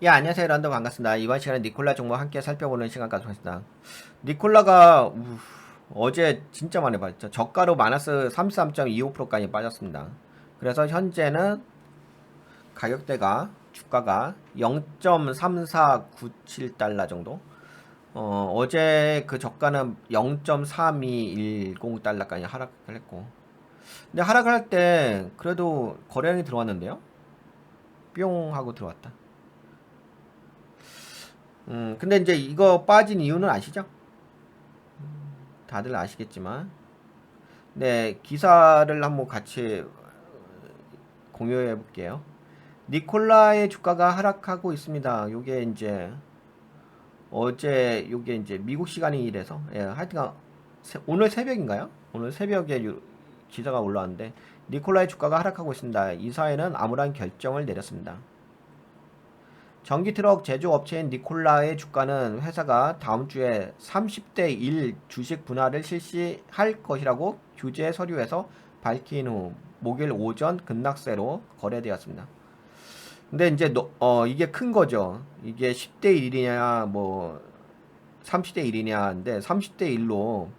예, 안녕하세요. 런던 반갑습니다. 이번 시간에 니콜라 종목 함께 살펴보는 시간 가져왔습니다. 니콜라가 어제 진짜 많이 빠졌죠. 저가로 마이너스 33.25%까지 빠졌습니다. 그래서 현재는 가격대가 주가가 0.3497달러 정도. 어제 그 저가는 0.3210달러까지 하락을 했고. 근데 하락할 때 그래도 거래량이 들어왔는데요. 뿅 하고 들어왔다. 근데 이제 이거 빠진 이유는 아시죠? 다들 아시겠지만. 네, 기사를 한번 같이 공유해 볼게요. 니콜라의 주가가 하락하고 있습니다. 요게 이제 어제 요게 이제 미국 시간이 이래서 하여튼 오늘 새벽인가요? 오늘 새벽에 기사가 올라왔는데 니콜라의 주가가 하락하고 있습니다. 이사회는 암울한 결정을 내렸습니다. 전기트럭 제조업체인 니콜라의 주가는 회사가 다음 주에 30대 1 주식 분할을 실시할 것이라고 규제 서류에서 밝힌 후 목요일 오전 급락세로 거래되었습니다. 근데 이제 이게 큰 거죠. 이게 10대 1이냐 뭐 30대 1이냐인데 30대 1로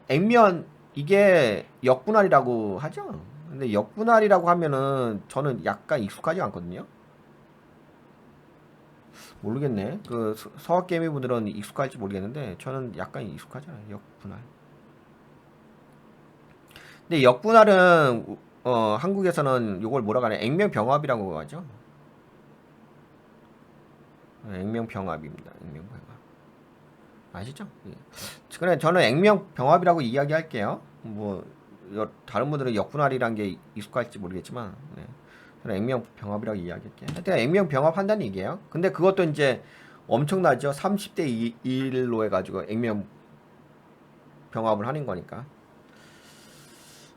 액면 이게 역분할이라고 하죠. 근데 역분할이라고 하면은 저는 약간 익숙하지 않거든요. 모르겠네. 그 서학개미 분들은 익숙할지 모르겠는데 저는 약간 익숙하잖아요. 역분할. 근데 역분할은 한국에서는 이걸 뭐라고 하냐? 액면병합이라고 하죠. 액면병합입니다. 액면병합. 아시죠? 예. 그래 저는 액면병합이라고 이야기할게요. 뭐 다른 분들은 역분할이란 게 익숙할지 모르겠지만 네. 저는 액면병합이라고 이야기할게요. 하여튼 액면병합 한다는 얘기예요. 근데 그것도 이제 엄청나죠. 30대 2일로 해가지고 액면병합을 하는 거니까.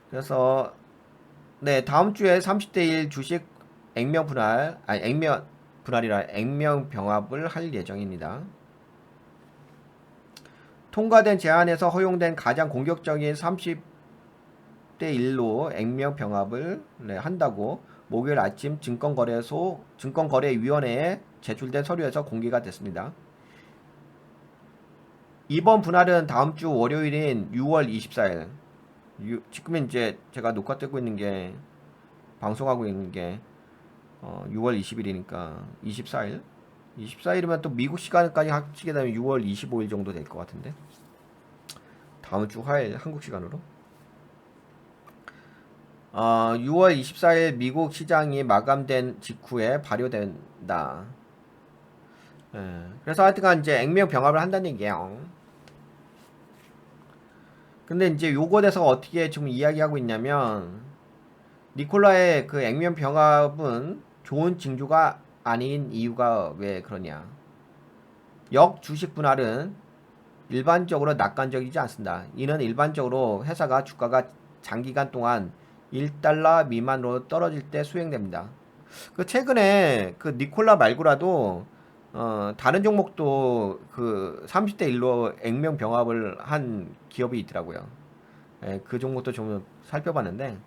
그래서 네 다음 주에 30대 1 주식 액면 분할이라 액면병합을 할 예정입니다. 통과된 제안에서 허용된 가장 공격적인 30대 1로 액면병합을 한다고 목요일 아침 증권거래위원회에 제출된 서류에서 공개가 됐습니다. 이번 분할은 다음 주 월요일인 6월 24일. 지금 이제 제가 녹화되고 있는 게 방송하고 있는 게 6월 20일이니까 24일. 24일이면 또 미국 시간까지 합치게 되면 6월 25일 정도 될 것 같은데. 다음 주 화요일 한국 시간으로. 6월 24일 미국 시장이 마감된 직후에 발효된다. 그래서 하여튼간 이제 액면병합을 한다는 얘기예요. 근데 이제 요거에 대해서 어떻게 좀 이야기하고 있냐면 니콜라의 그 액면병합은 좋은 징조가 아닌 이유가 왜 그러냐. 역주식 분할은 일반적으로 낙관적이지 않습니다. 이는 일반적으로 회사가 주가가 장기간 동안 1달러 미만으로 떨어질 때 수행됩니다. 그 최근에 그 니콜라 말고라도 다른 종목도 그 30대 1로 액면 병합을 한 기업이 있더라고요. 그 종목도 좀 살펴봤는데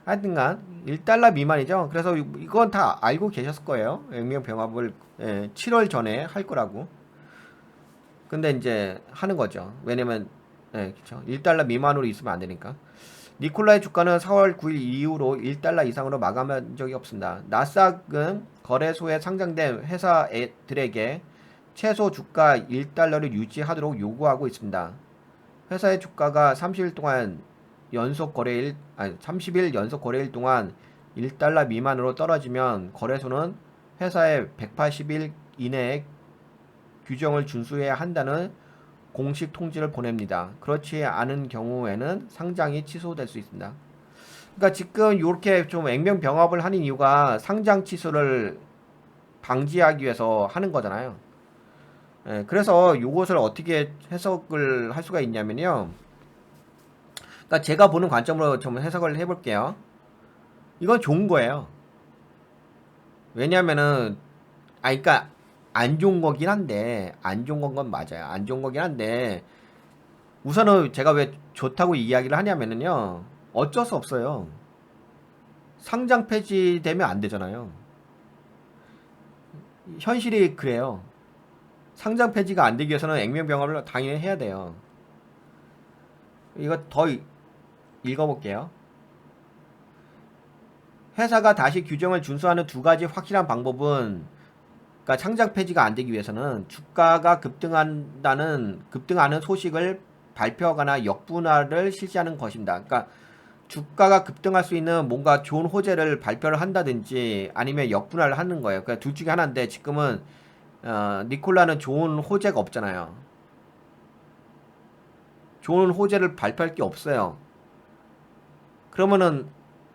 하여튼간 1달러 미만이죠. 그래서 이건 다 알고 계셨을 거예요. 액면 병합을 7월 전에 할 거라고. 근데 이제 하는 거죠. 왜냐면 그쵸. 1달러 미만으로 있으면 안 되니까. 니콜라의 주가는 4월 9일 이후로 1달러 이상으로 마감한 적이 없습니다. 나스닥은 거래소에 상장된 회사들에게 최소 주가 1달러를 유지하도록 요구하고 있습니다. 회사의 주가가 30일 동안 30일 연속 거래일 동안 1달러 미만으로 떨어지면 거래소는 회사의 180일 이내에 규정을 준수해야 한다는 공식 통지를 보냅니다. 그렇지 않은 경우에는 상장이 취소될 수 있습니다. 그러니까 지금 이렇게 좀 액면병합을 하는 이유가 상장 취소를 방지하기 위해서 하는 거잖아요. 그래서 이것을 어떻게 해석을 할 수가 있냐면요. 그러니까 제가 보는 관점으로 좀 해석을 해볼게요. 이건 좋은 거예요. 왜냐면은 그러니까 안 좋은 거긴 한데 안 좋은 건 맞아요. 안 좋은 거긴 한데 우선은 제가 왜 좋다고 이야기를 하냐면은요. 어쩔 수 없어요. 상장 폐지되면 안 되잖아요. 현실이 그래요. 상장 폐지가 안 되기 위해서는 액면병합을 당연히 해야 돼요. 이거 더 읽어볼게요. 회사가 다시 규정을 준수하는 두 가지 확실한 방법은, 그러니까 상장 폐지가 안 되기 위해서는 주가가 급등하는 소식을 발표하거나 역분할을 실시하는 것입니다. 그러니까 주가가 급등할 수 있는 뭔가 좋은 호재를 발표를 한다든지 아니면 역분할을 하는 거예요. 그러니까 둘 중에 하나인데 지금은 니콜라는 좋은 호재가 없잖아요. 좋은 호재를 발표할 게 없어요. 그러면은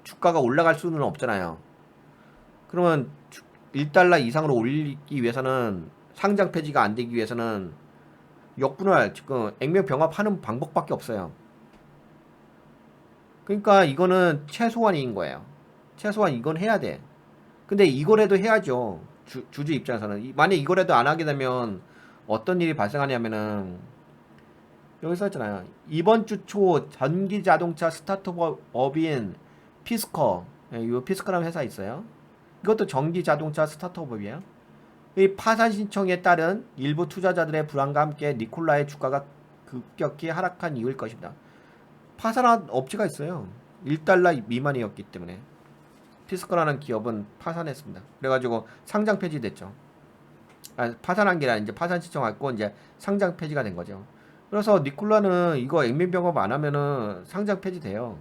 주가가 올라갈 수는 없잖아요. 그러면 1달러 이상으로 올리기 위해서는, 상장 폐지가 안 되기 위해서는 역분할, 지금 액면 병합하는 방법밖에 없어요. 그러니까 이거는 최소한인 거예요. 최소한 이건 해야 돼. 근데 이거라도 해야죠. 주주 입장에서는. 만약 이거라도 안 하게 되면 어떤 일이 발생하냐면은, 여기 써있잖아요. 이번 주 초 전기 자동차 스타트업인 피스커, 이 피스커라는 회사 있어요. 이것도 전기 자동차 스타트업이에요. 이 파산 신청에 따른 일부 투자자들의 불안과 함께 니콜라의 주가가 급격히 하락한 이유일 것입니다. 파산한 업체가 있어요. 1달러 미만이었기 때문에. 피스커라는 기업은 파산했습니다. 그래가지고 상장 폐지됐죠. 파산한 게 아니라 이제 파산 신청했고 이제 상장 폐지가 된 거죠. 그래서 니콜라는 이거 액면병합 안 하면은 상장 폐지돼요.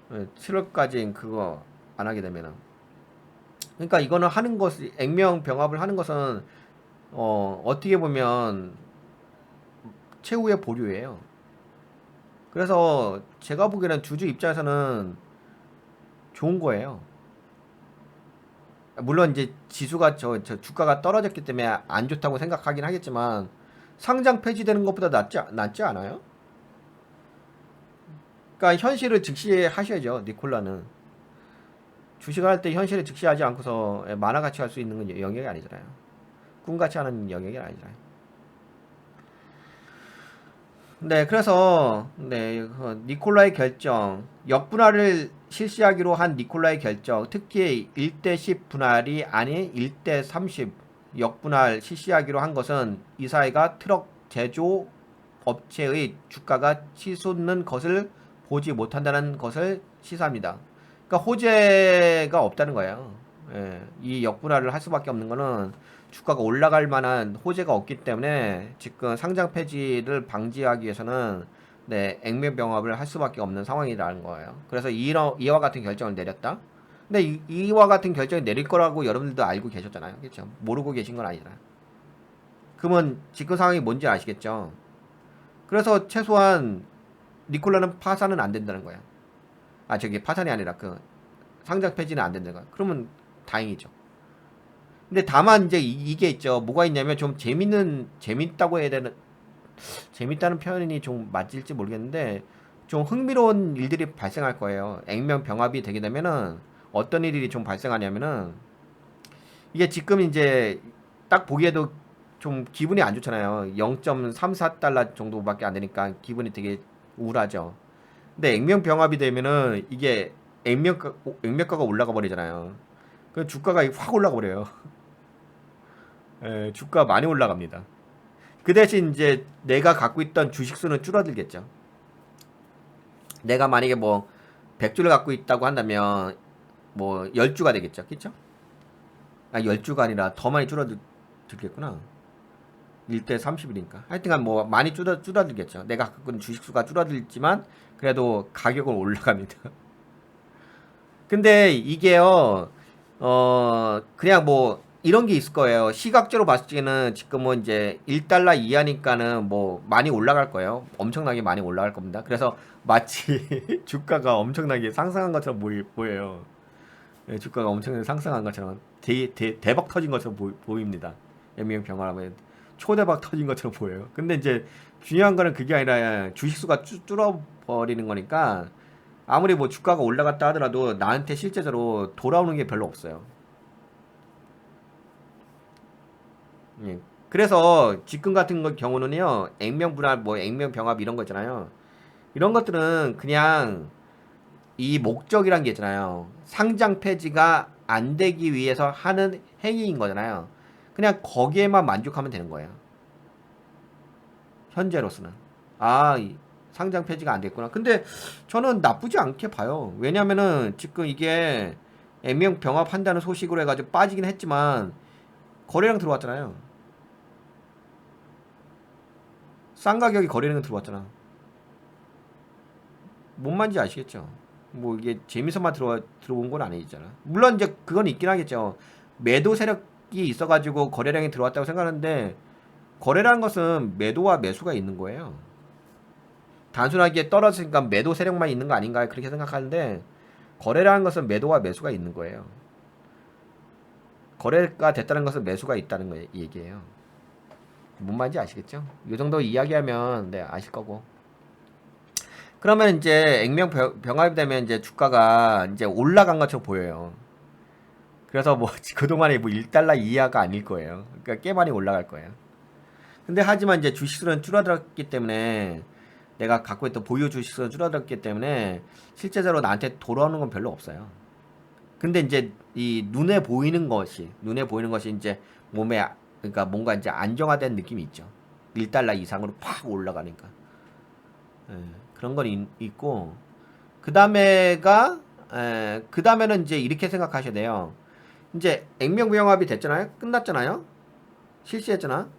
7월까지 그거 안 하게 되면은. 그러니까 이거는 하는 것이, 액면병합을 하는 것은 어떻게 보면 최후의 보류예요. 그래서 제가 보기에는 주주 입장에서는 좋은 거예요. 물론 이제 지수가 저 주가가 떨어졌기 때문에 안 좋다고 생각하긴 하겠지만 상장 폐지되는 것보다 낫지 않아요? 그러니까 현실을 직시하셔야죠. 니콜라는 주식을 할 때 현실을 직시하지 않고서 만화같이 할 수 있는 건 영역이 아니잖아요. 꿈같이 하는 영역이 아니잖아요. 네, 그래서 니콜라의 결정, 역분할을 실시하기로 한 니콜라의 결정, 특히 1대10 분할이 아닌 1대30 역분할 실시하기로 한 것은 이 사회가 트럭 제조 업체의 주가가 치솟는 것을 보지 못한다는 것을 시사합니다. 그러니까 호재가 없다는 거예요. 예, 이 역분할을 할 수밖에 없는 거는 주가가 올라갈 만한 호재가 없기 때문에 지금 상장 폐지를 방지하기 위해서는 액면병합을 할 수밖에 없는 상황이라는 거예요. 그래서 이와 같은 결정을 내렸다. 근데 이와 같은 결정을 내릴 거라고 여러분들도 알고 계셨잖아요. 그렇죠? 모르고 계신 건 아니잖아요. 그러면 지금 상황이 뭔지 아시겠죠? 그래서 최소한 니콜라는 파산은 안 된다는 거야. 저기 파산이 아니라 그 상장 폐지는 안 된다는 거야. 그러면 다행이죠. 근데 다만 이제 이게 있죠. 뭐가 있냐면 좀 재밌다고 해야 되는, 재밌다는 표현이 좀 맞을지 모르겠는데 좀 흥미로운 일들이 발생할 거예요. 액면 병합이 되게 되면은 어떤 일이 좀 발생하냐면은, 이게 지금 이제 딱 보기에도 좀 기분이 안 좋잖아요. 0.34달러 정도밖에 안 되니까 기분이 되게 우울하죠. 근데 액면 병합이 되면은 이게 액면가가 올라가 버리잖아요. 그 주가가 확 올라가 버려요. 주가 많이 올라갑니다. 그 대신 이제 내가 갖고 있던 주식 수는 줄어들겠죠. 내가 만약에 뭐 100주를 갖고 있다고 한다면 뭐 10주가 되겠죠. 그쵸? 10주가 아니라 더 많이 줄어들겠구나. 1대 30이니까. 하여튼간 뭐 많이 줄어들겠죠. 내가 갖고 있는 주식 수가 줄어들지만 그래도 가격은 올라갑니다. 근데 이게요, 그냥 뭐 이런 게 있을 거예요. 시각적으로 봤을 때는 지금은 이제 1달러 이하니까는 뭐 많이 올라갈 거예요. 엄청나게 많이 올라갈 겁니다. 그래서 마치 주가가 엄청나게 상승한 것처럼 보여요. 주가가 엄청나게 상승한 것처럼 대박 터진 것처럼 보입니다. 액면 병합하면 초대박 터진 것처럼 보여요. 근데 이제 중요한 거는 그게 아니라 주식수가 줄어버리는 거니까 아무리 뭐 주가가 올라갔다 하더라도 나한테 실제적으로 돌아오는 게 별로 없어요. 예. 그래서 지금 같은 경우는요, 액면 분할, 뭐 액면 병합 이런 거 있잖아요. 이런 것들은 그냥 이 목적이란 게 있잖아요. 상장 폐지가 안 되기 위해서 하는 행위인 거잖아요. 그냥 거기에만 만족하면 되는 거예요. 현재로서는. 상장 폐지가 안 됐구나. 근데 저는 나쁘지 않게 봐요. 왜냐면은 지금 이게 액면 병합한다는 소식으로 해가지고 빠지긴 했지만 거래량 들어왔잖아요. 싼 가격이 거래량 들어왔잖아. 뭔 말인지 아시겠죠? 뭐 이게 재미서만 들어온 건 아니잖아. 물론 이제 그건 있긴 하겠죠. 매도 세력이 있어가지고 거래량이 들어왔다고 생각하는데 거래라는 것은 매도와 매수가 있는 거예요. 단순하게 떨어지니까 매도 세력만 있는 거 아닌가 그렇게 생각하는데 거래라는 것은 매도와 매수가 있는 거예요. 거래가 됐다는 것은 매수가 있다는 거 얘기예요. 뭔 말인지 아시겠죠? 이 정도 이야기하면 네, 아실 거고. 그러면 이제 액면 병합이 되면 이제 주가가 이제 올라간 것처럼 보여요. 그래서 뭐 그동안에 뭐 1달러 이하가 아닐 거예요. 그러니까 꽤 많이 올라갈 거예요. 근데 하지만 이제 주식수는 줄어들었기 때문에 내가 갖고 있던 보유 주식수는 줄어들었기 때문에 실제적으로 나한테 돌아오는 건 별로 없어요. 근데 이제 이 눈에 보이는 것이 이제 몸에 그러니까 뭔가 이제 안정화된 느낌이 있죠. 1달러 이상으로 팍 올라가니까. 예, 그런 건 있고 그 다음에는 이제 이렇게 생각하셔야 돼요. 이제 액면부양합이 됐잖아요. 끝났잖아요. 실시했잖아.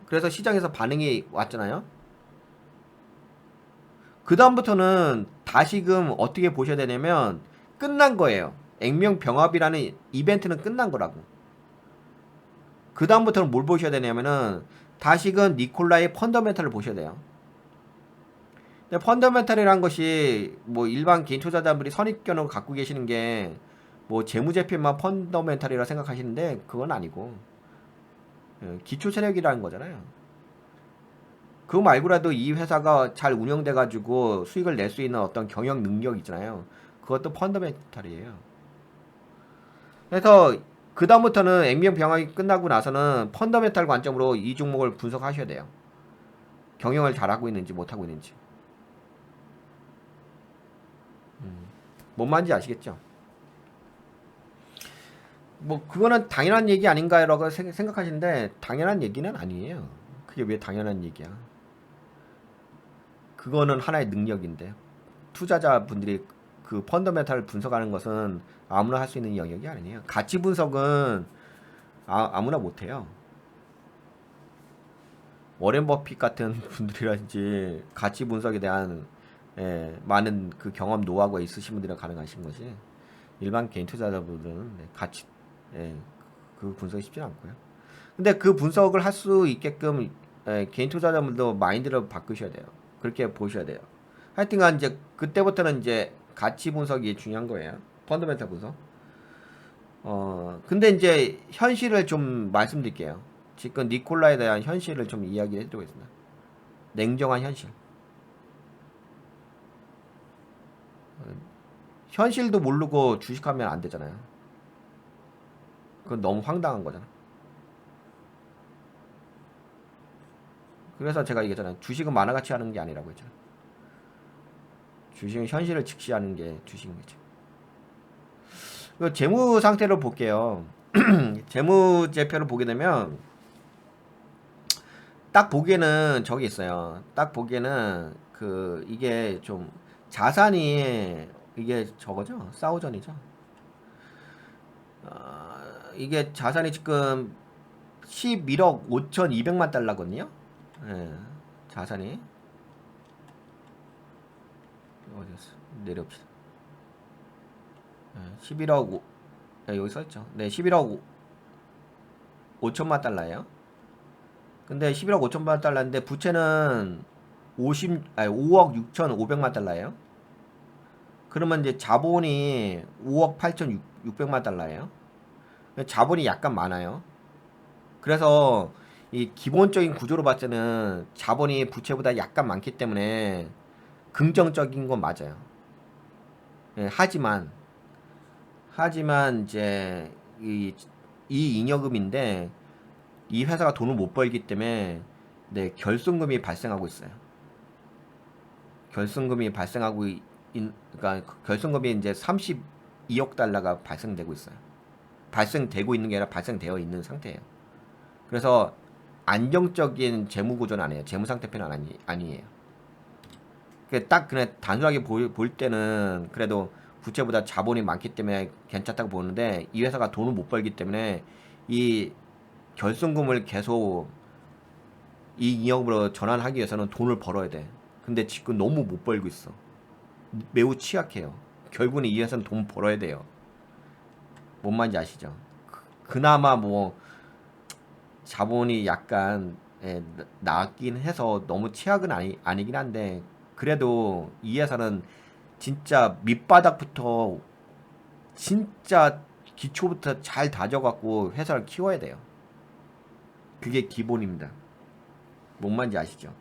그래서 시장에서 반응이 왔잖아요. 그 다음부터는 다시금 어떻게 보셔야 되냐면 끝난 거예요. 액면병합이라는 이벤트는 끝난 거라고. 그 다음부터는 뭘 보셔야 되냐면은 다시금 니콜라의 펀더멘탈을 보셔야 돼요. 근데 펀더멘탈이란 것이 뭐 일반 개인 투자자분들이 선입견을 갖고 계시는 게 뭐 재무제표만 펀더멘탈이라 생각하시는데 그건 아니고 기초 체력이라는 거잖아요. 그거 말고라도 이 회사가 잘 운영돼 가지고 수익을 낼 수 있는 어떤 경영 능력 있잖아요. 그것도 펀더멘탈이에요. 그래서 그 다음부터는 액면 병합이 끝나고 나서는 펀더멘탈 관점으로 이 종목을 분석하셔야 돼요. 경영을 잘하고 있는지 못하고 있는지. 뭔 말인지 아시겠죠? 뭐 그거는 당연한 얘기 아닌가라고 생각하시는데 당연한 얘기는 아니에요. 그게 왜 당연한 얘기야? 그거는 하나의 능력인데 투자자분들이 그 펀더멘탈을 분석하는 것은 아무나 할 수 있는 영역이 아니에요. 가치 분석은 아무나 못해요. 워렌 버핏 같은 분들이라든지 가치 분석에 대한 많은 그 경험 노하우가 있으신 분들은 가능하신 것이 일반 개인 투자자분들은 가치 그 분석이 쉽지 않고요. 근데 그 분석을 할 수 있게끔 개인 투자자분도 마인드를 바꾸셔야 돼요. 그렇게 보셔야 돼요. 하여튼간 이제 그때부터는 이제 가치 분석이 중요한 거예요. 펀더멘탈 분석. 근데 이제 현실을 좀 말씀드릴게요. 지금 니콜라에 대한 현실을 좀 이야기해 드리겠습니다. 냉정한 현실. 현실도 모르고 주식하면 안 되잖아요. 그건 너무 황당한 거잖아. 그래서 제가 얘기했잖아요. 주식은 만화같이 하는 게 아니라고 했잖아요. 주식은 현실을 직시하는 게 주식인 거죠. 재무 상태를 볼게요. 재무제표를 보게 되면 딱 보기에는 저기 있어요. 딱 보기에는 그 이게 좀 자산이 이게 저거죠? 사우전이죠. 이게 자산이 지금 11억 5,200만 달러거든요. 예, 자산이 어디였어? 내려옵시다. 11억 여기 써있죠. 네, 11억 5천만 달러예요. 근데 11억 5천만 달러인데 부채는 5억 6,500만 달러예요. 그러면 이제 자본이 5억 8,600만 달러예요. 자본이 약간 많아요. 그래서 이 기본적인 구조로 봤을 때는 자본이 부채보다 약간 많기 때문에 긍정적인 건 맞아요. 하지만 이제 이 잉여금인데 이 회사가 돈을 못 벌기 때문에 네, 결손금이 발생하고 있어요. 결손금이 발생하고 그러니까 결손금이 이제 32 2억 달러가 발생되고 있어요. 발생되고 있는 게 아니라 발생되어 있는 상태예요. 그래서 안정적인 재무 구조는 아니에요. 재무 상태표는 아니에요. 딱 그냥 단순하게 볼 때는 그래도 부채보다 자본이 많기 때문에 괜찮다고 보는데, 이 회사가 돈을 못 벌기 때문에 이 결손금을 계속 이 이익으로 전환하기 위해서는 돈을 벌어야 돼. 근데 지금 너무 못 벌고 있어. 매우 취약해요. 결국은 이 회사는 돈 벌어야 돼요. 뭔 말인지 아시죠? 그나마 뭐 자본이 약간 낮긴 해서 너무 취약은 아니긴 한데, 그래도 이 회사는 진짜 밑바닥부터 진짜 기초부터 잘 다져갖고 회사를 키워야 돼요. 그게 기본입니다. 뭔 말인지 아시죠?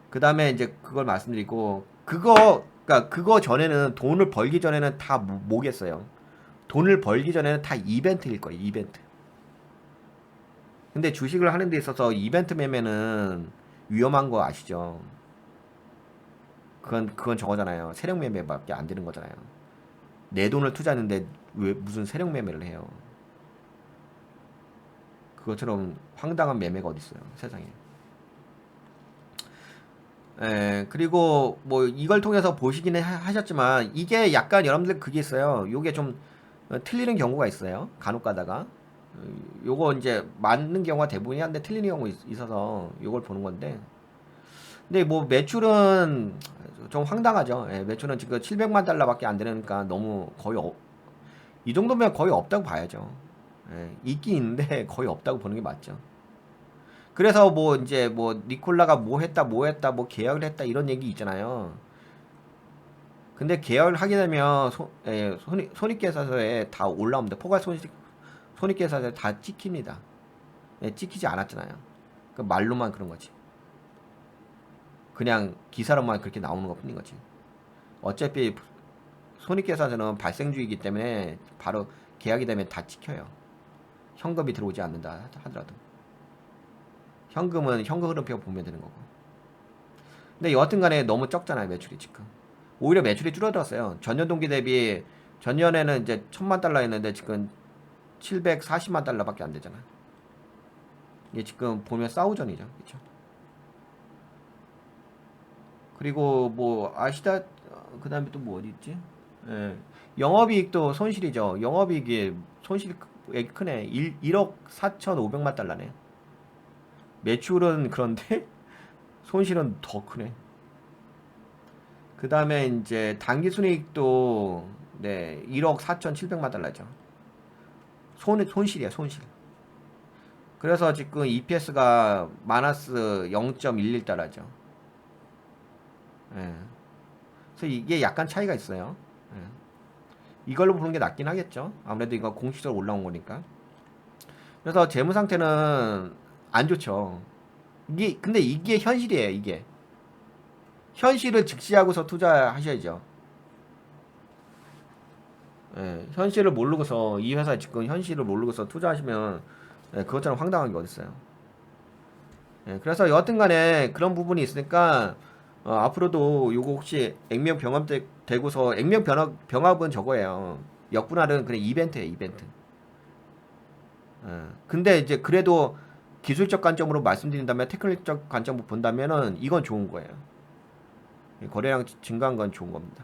그 다음에 이제 그걸 말씀드리고, 그러니까 그거 전에는, 돈을 벌기 전에는 다 뭐겠어요? 돈을 벌기 전에는 다 이벤트일 거예요, 이벤트. 근데 주식을 하는 데 있어서 이벤트 매매는 위험한 거 아시죠? 그건 저거잖아요. 세력 매매밖에 안 되는 거잖아요. 내 돈을 투자했는데 왜 무슨 세력 매매를 해요? 그것처럼 황당한 매매가 어딨어요, 세상에. 그리고 뭐 이걸 통해서 보시긴 하셨지만, 이게 약간 여러분들 그게 있어요. 요게 좀 틀리는 경우가 있어요. 간혹 가다가. 요거 이제 맞는 경우가 대부분이 한데 틀리는 경우 있어서 요걸 보는 건데. 근데 뭐 매출은 좀 황당하죠. 매출은 지금 700만 달러밖에 안 되니까 너무 거의 이 정도면 거의 없다고 봐야죠. 있긴 있는데 거의 없다고 보는 게 맞죠. 그래서 뭐 이제 뭐 니콜라가 뭐 했다 뭐 계약을 했다 이런 얘기 있잖아요. 근데 계약을 하게 되면 손익계산서에 다 올라옵니다. 손익계산서에 다 찍힙니다. 찍히지 않았잖아요. 그 말로만 그런 거지. 그냥 기사로만 그렇게 나오는 것 뿐인 거지. 어차피 손익계산서는 발생주의이기 때문에 바로 계약이 되면 다 찍혀요. 현금이 들어오지 않는다 하더라도. 현금은 현금 흐름표 보면 되는 거고. 근데 여하튼 간에 너무 적잖아요, 매출이 지금. 오히려 매출이 줄어들었어요. 전년 동기 대비, 전년에는 이제 1000만 달러였는데 지금 740만 달러밖에 안 되잖아. 이게 지금 보면 싸우전이죠. 그쵸? 그리고 뭐 아시다, 그 다음에 또 뭐 어디 있지? 예. 영업이익도 손실이죠. 영업이익이 손실이 크네. 1억 4,500만 달러네. 매출은 그런데 손실은 더 크네. 그 다음에 이제 당기순이익도 네 1억 4,700만 달러죠. 손실이야, 손실. 그래서 지금 EPS가 마이너스 0.11달러죠. 예. 그래서 이게 약간 차이가 있어요. 예. 이걸로 보는 게 낫긴 하겠죠. 아무래도 이거 공식적으로 올라온 거니까. 그래서 재무 상태는 안 좋죠. 근데 이게 현실이에요, 이게. 현실을 직시하고서 투자하셔야죠. 현실을 모르고서, 이 회사 지금 현실을 모르고서 투자하시면 그것처럼 황당한 게 어딨어요. 그래서 여하튼 간에 그런 부분이 있으니까 앞으로도 요거 혹시 액면 병합 되고서, 액면 병합은 저거예요. 역분할은 그냥 이벤트예요, 이벤트. 근데 이제 그래도 기술적 관점으로 말씀드린다면, 테크닉적 관점으로 본다면은 이건 좋은 거예요. 거래량 증가한 건 좋은 겁니다.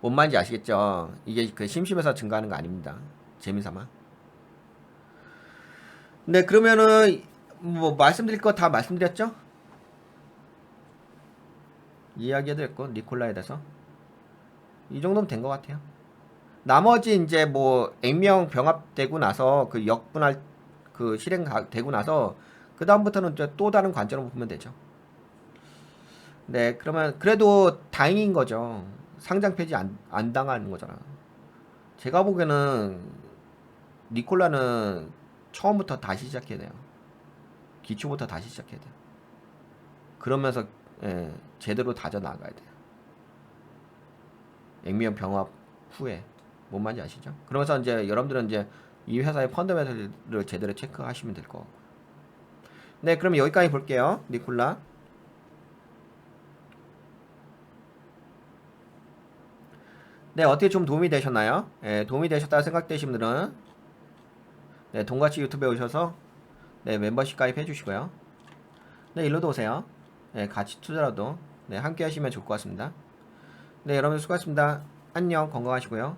뭔 말인지 아시겠죠? 이게 그 심심해서 증가하는 거 아닙니다. 재미삼아. 네, 그러면은 뭐 말씀드릴 거 다 말씀드렸죠? 이야기해드렸고, 니콜라에 대해서 이 정도면 된 것 같아요. 나머지 이제 뭐 액면 병합되고 나서 그 역분할 그 실행되고 나서 그 다음부터는 또 다른 관점으로 보면 되죠. 네, 그러면 그래도 다행인 거죠. 상장 폐지 안 당하는 거잖아. 제가 보기에는 니콜라는 처음부터 다시 시작해야 돼요. 기초부터 다시 시작해야 돼요. 그러면서 제대로 다져 나가야 돼요. 액면 병합 후에. 뭔 말인지 아시죠? 그러면서 이제 여러분들은 이제 이 회사의 펀더멘털을 제대로 체크하시면 될 거고. 네, 그럼 여기까지 볼게요. 니콜라. 네, 어떻게 좀 도움이 되셨나요? 예, 도움이 되셨다 생각되신 분들은 네, 돈같이 유튜브에 오셔서 네, 멤버십 가입해 주시고요. 네, 일로도 오세요. 네, 같이 투자라도 네, 함께 하시면 좋을 것 같습니다. 네, 여러분 수고하셨습니다. 안녕, 건강하시고요.